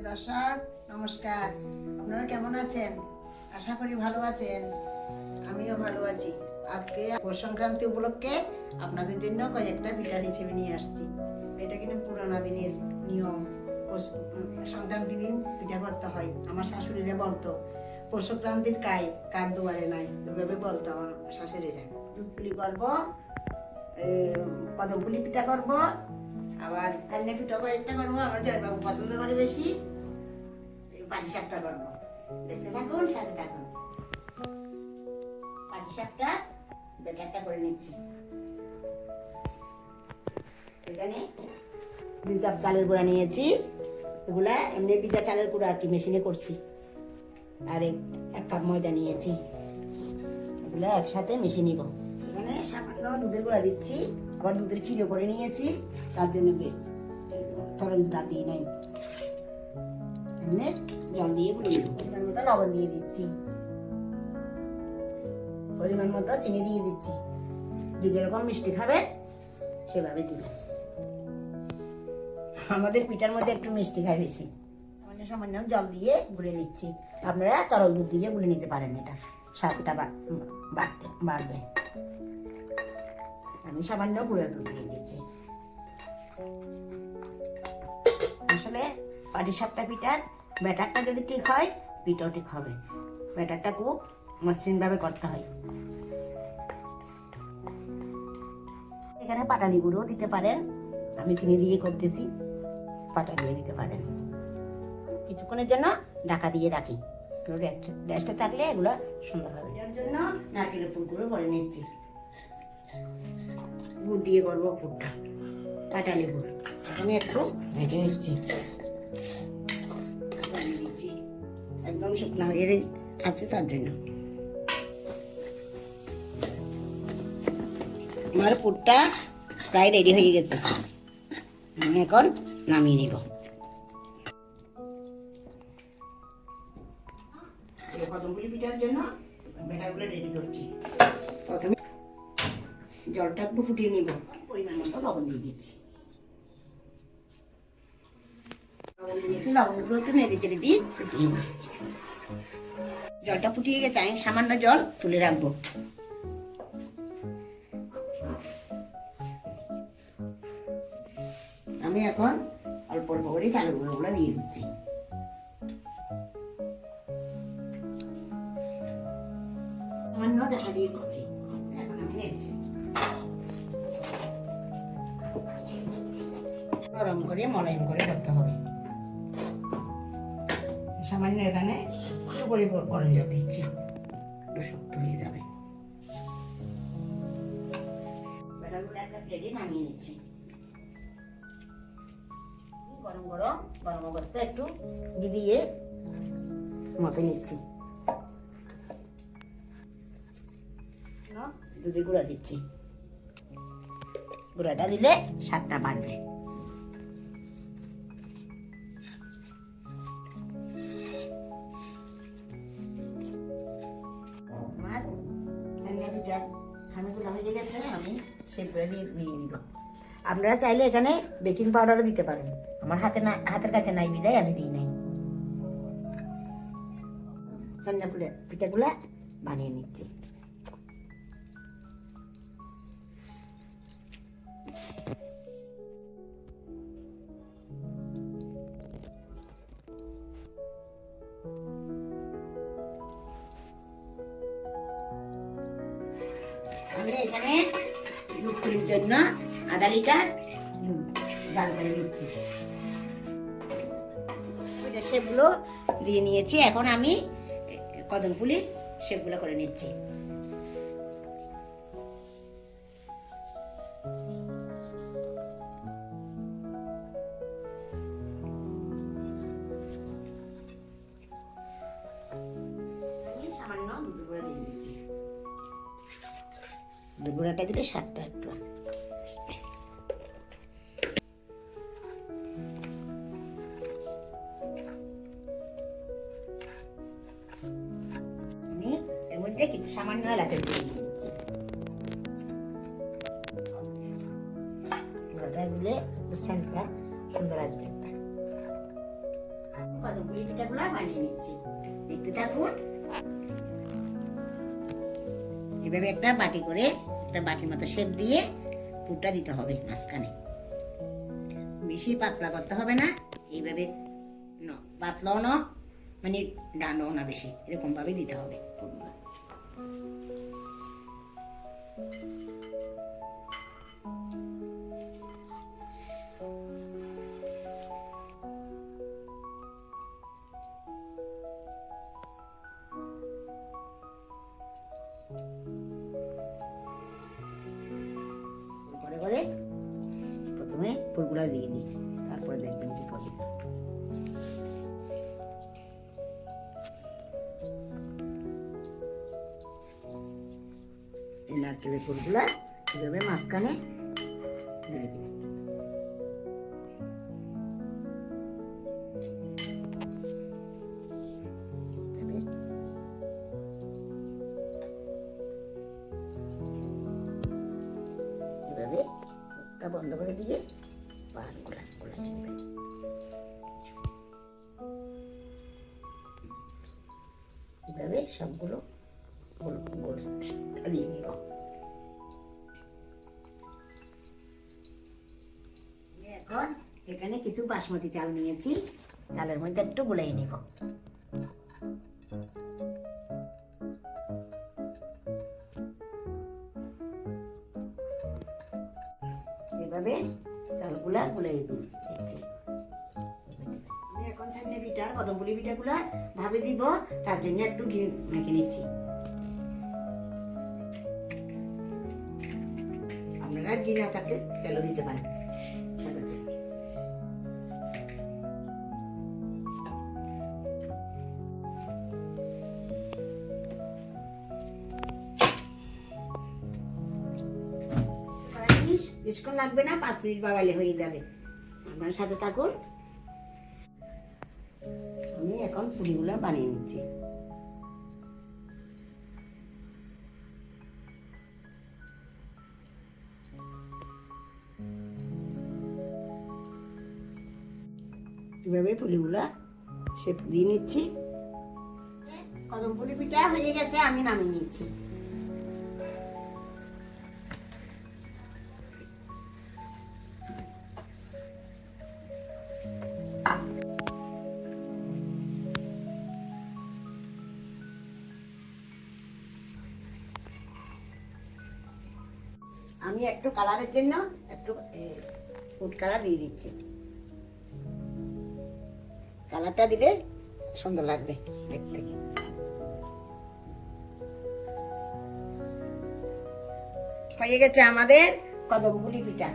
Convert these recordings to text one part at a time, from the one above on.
দর্শক নমস্কার। আপনারা কেমন আছেন? আশা করি ভালো আছেন। আমিও ভালো আছি। আজকে পৌষ সংক্রান্তি উপলক্ষে আপনাদের জন্য কয়েকটা পিঠা রেসিপি নিয়ে আসছি। এটা কিন্তু পুরানো দিনের নিয়ম। সংক্রান্তি দিন পিঠা করতে হয়। আমার শাশুড়িরা বলতো পৌষ সংক্রান্তির কার দুয়ারে নাই, এভাবে বলতো আমার শাশুড়িরা। দুধ পুলি করবো, কদম পুলি পিঠা করবো, আবার স্থানীয় পিঠা কয়েকটা করবো। আমার জয়বাবু পছন্দ করে বেশি, পাটিসাপটা করবো। দেখতে থাকুন, সাথে থাকুন। পাটিসাপটা ব্যাটারটা করে নিচ্ছি। এখানে 2 কাপ চালের গুঁড়া নিয়েছি। এগুলা এমনি ভিজা চালের গুঁড়া আর কি, মেশিনে করছি। আর 1 কাপ ময়দা নিয়েছি। এগুলা একসাথে মিশিয়ে নিব। এখানে সামান্য দুধের গুঁড়া দিচ্ছি, আবার দুধের ক্ষীরও করে নিয়েছি। তার জন্য তরল দুধ দিয়ে নাই, এমনি জল দিয়ে গুলে নেব। পরিমাণ মতো লবণ দিয়ে দিচ্ছি, পরিমাণ মতো চিনি দিয়ে দিচ্ছি। যে যেরকম মিষ্টি খাবে সেভাবে দিবেন। আমাদের পিঠার মধ্যে একটু মিষ্টি খায় বেশি। সামান্য সামান্য জল দিয়ে গুলে নিচ্ছি। আপনারা তরল দুধ দিয়ে গুলে নিতে পারেন, এটা স্বাদটা বাড়বে। আমি সামান্য গুঁড়া দুধ দিয়ে দিচ্ছি। আসলে পাটিসাপটা পিঠার ব্যাটারটা যদি ঠিক হয়, পিঠাও ঠিক হবে। ব্যাটারটা খুব মসৃণ ভাবে করতে হয়। এখানে পাটালি গুঁড়ো দিতে পারেন, আমি চিনি দিয়ে করতেছি। পাটালি দিতে পারেন। কিছুক্ষণের জন্য ঢাকা দিয়ে রাখি, রেস্টে থাকলে এগুলো সুন্দর হবে। এর জন্য নারকেলের ফুলগুলো করে নিচ্ছি। গুড় দিয়ে করবো পুরটা, পাটালি গুড়। আমি একটু ভেজে নিচ্ছি, একদম শুকনো হয়ে আছে, তার জন্য। আমার পুরটা প্রায় রেডি হয়ে গেছে। আমি এখন নামিয়ে নিব। কদমপুলি পিঠার জন্য ব্যাটারগুলো রেডি করছি। প্রথমে জলটা একটু ফুটিয়ে নিব। পরিমাণ মতো লবণ দিয়ে দিচ্ছি। লবণ দিয়েছি, লবণগুলো একটু নেড়ে চেড়ে দিয়ে ফুটিয়ে নিব। জলটা ফুটিয়ে গেছে, আমি সামান্য জল তুলে রাখবো। আমি এখন অল্প অল্প করে চালের গুঁড়োগুলো দিয়ে দিচ্ছি। সামান্য ঢাকা দিয়ে দিচ্ছি। এখন আমি নেড়েছি, নরম করে মলাইম করে করতে হবে। সামান্য এখানে একটু করে গরম জল দিচ্ছি, একটু শক্ত হয়ে যাবে। ব্যাটারগুলো একটা প্লেটে নামিয়ে নিচ্ছি। গরম গরম গরম অবস্থায় একটু ঘি দিয়ে মতো নিচ্ছি। দুধের গুঁড়া দিচ্ছি। গুঁড়াটা দিলে স্বাদটা বাড়বে। আমার ছানিয়া পিঠার খামিগুলো হয়ে গেছে, আমি সেগুলো দিয়ে নিয়ে নিব। আপনারা চাইলে এখানে বেকিং পাউডারও দিতে পারেন। আমার হাতের কাছে নাই বিদায় আমি দিই নাই। ছানিয়া পিঠাগুলা বানিয়ে নিচ্ছি। আমি এখানে দুধ পুলির জন্য আধা লিটার দুধ জাল করে নিচ্ছি। শেপগুলো দিয়ে নিয়েছি। এখন আমি কদম ফুলির শেপগুলো করে নিচ্ছি। আমি সামান্য দুধ গুঁড়া দিয়ে দিচ্ছি। দুধ গুঁড়াটা দিলে স্বাদটা একটু আসবে। আমি এর মধ্যে কিছু সামান্য এলাচের গুঁড়ো দিয়ে দিচ্ছি। গুঁড়াটা দিলে সেন্টটা সুন্দর আসবে। কদমপুলি পিঠাগুলো বানিয়ে নিচ্ছি, দেখতে থাকুন। এভাবে একটা বাটি করে, একটা বাটির মতো শেপ দিয়ে পুরটা দিতে হবে মাঝখানে। বেশি পাতলা করতে হবে না, এইভাবে পাতলাও না মানে ডানও না, বেশি এরকম ভাবে দিতে হবে পুরগুলো। করে করে প্রথমে ফুলগুলা দিয়ে দিই, তারপরে দেখবেন কি করি। এই নারকেলের ফুলগুলা এভাবে মাঝখানে দিয়ে দিই। বন্ধ করে দিয়ে এভাবে সবগুলো দিয়ে নিব। এখন এখানে কিছু বাসমতি চাল নিয়েছি, চালের মধ্যে একটু গুলাই নিব। এভাবে চালগুলা গুলাই দিচ্ছি। আমি এখন ছাইনা পিঠার কদমপুলি পিঠাগুলা ভাবে দিব, তার জন্য একটু ঘি মেখে নিচ্ছি। আপনারা ঘি না থাকলে তেলও দিতে পারেন। বেশিক্ষণ লাগবে না, 5 মিনিট বাবাইলে হয়ে যাবে। আপনার সাথে থাকুন। আমি এখন পুরিগুলো বানিয়ে নিচ্ছি। এভাবে পুরিগুলা শেপ দিয়ে নিচ্ছি। কদমপুলি পিঠা হয়ে গেছে, আমি নামিয়ে নিচ্ছি। আমি একটু কালারের জন্য একটু ফুড কালার দিয়ে দিচ্ছি। কালারটা দিলে সুন্দর লাগবে দেখতে। হয়ে গেছে আমাদের কদমপুলি পিঠা।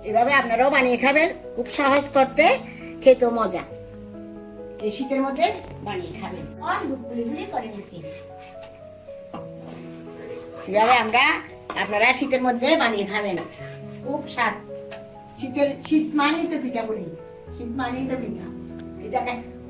এভাবে আপনারাও বানিয়ে খাবেন, খুব সহজ করতে, খেতেও মজা। এই শীতের মধ্যে বানিয়ে খাবেন। দুধপুলি করে নিচ্ছি। এভাবে আপনারা শীতের মধ্যে বানিয়ে খাবেন, খুব স্বাদ। শীত মানেই তো পিঠা পুলি, শীত মানেই তো পিঠা।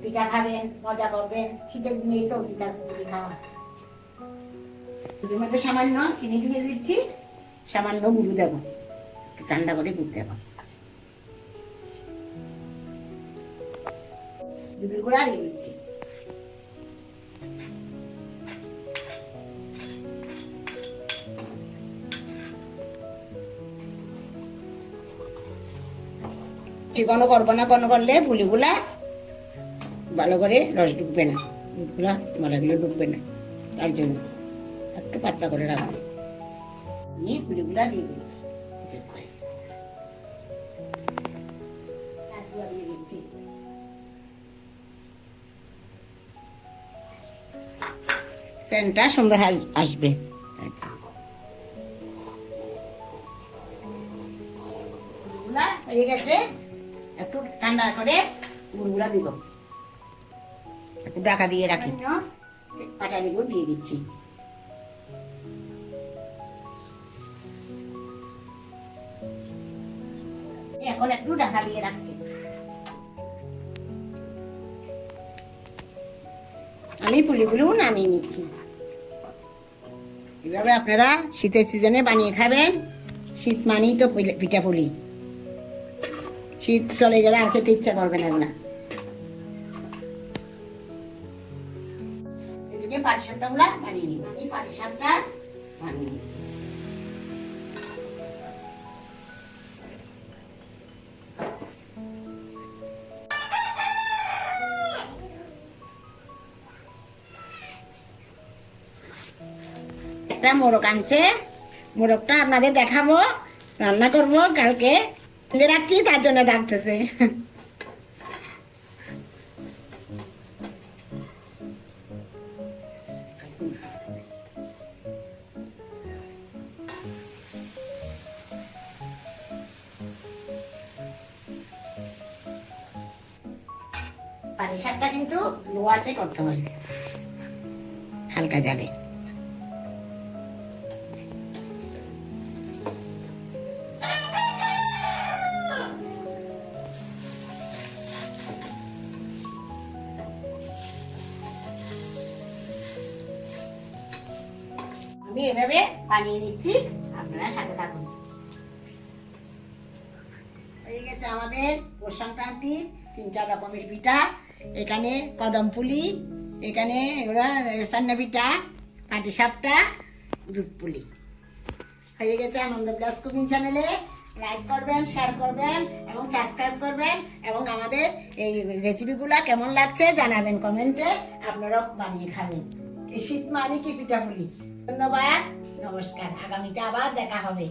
পিঠা খাবেন, মজা করবেন, শীতের দিনেই তো পিঠা পুলি খাওয়া। দুধের মধ্যে সামান্য চিনি দিয়ে দিচ্ছি, সামান্য গুঁড়ো দেবো, একটু ঠান্ডা করে গুড় দেবো। দুধের গুঁড়া দিয়ে দিচ্ছি। ঘন করবো না, ঘন করলে পুলিগুলা ভালো করে রস ঢুকবে না, দুধগুলা মালাগুলো ঢুকবে না, তার জন্য একটু পাতলা করে রাখবো। আমি পুলিগুলা দিয়ে দিচ্ছি। সেন্টটা সুন্দর আসবে। হয়ে গেছে, একটু ঠান্ডা করে গুড়গুলা দিব, একটু ঢাকা দিয়ে রাখি। পাটালি গুড় দিয়ে দিচ্ছি। এখন একটু ঢাকা দিয়ে রাখছি। আমি পুলিগুলো নামিয়ে নিচ্ছি। এভাবে আপনারা শীতের সিজনে বানিয়ে খাবেন। শীত মানেই তো পিঠা পুলি, শীত চলে গেলে আর খেতে ইচ্ছা করবে না। যে পাটিসাপটা গুলা বানিয়ে নিব। এই পাটিসাপটা বানিয়ে নিব। একটা মোরগ আনছে, মোরগটা আপনাদের দেখাবো, রান্না করব কালকে। রাখছি তার জন্য ডাকতেছে। পাটিসাপটা কিন্তু লো আছে করতে হয়, হালকা জালে। আমি এভাবে বানিয়ে নিচ্ছি, আপনারা সাথে থাকুন। হয়ে গেছে আমাদের পৌষ সংক্রান্তির 3-4 রকমের পিঠা। এখানে কদম পুলি, এখানে এগুলা রেসান্না পিঠা, পাটিসাপটা, দুধ পুলি। হয়ে গেছে আনন্দ প্লাস কুকিং চ্যানেলে। লাইক করবেন, শেয়ার করবেন এবং সাবস্ক্রাইব করবেন, এবং আমাদের এই রেসিপিগুলা কেমন লাগছে জানাবেন কমেন্টে। আপনারাও বানিয়ে খাবেন। এই শীত মানে কি পিঠা পুলি। ধন্যবাদ, নমস্কার। আগামীতে আবার দেখা হবে।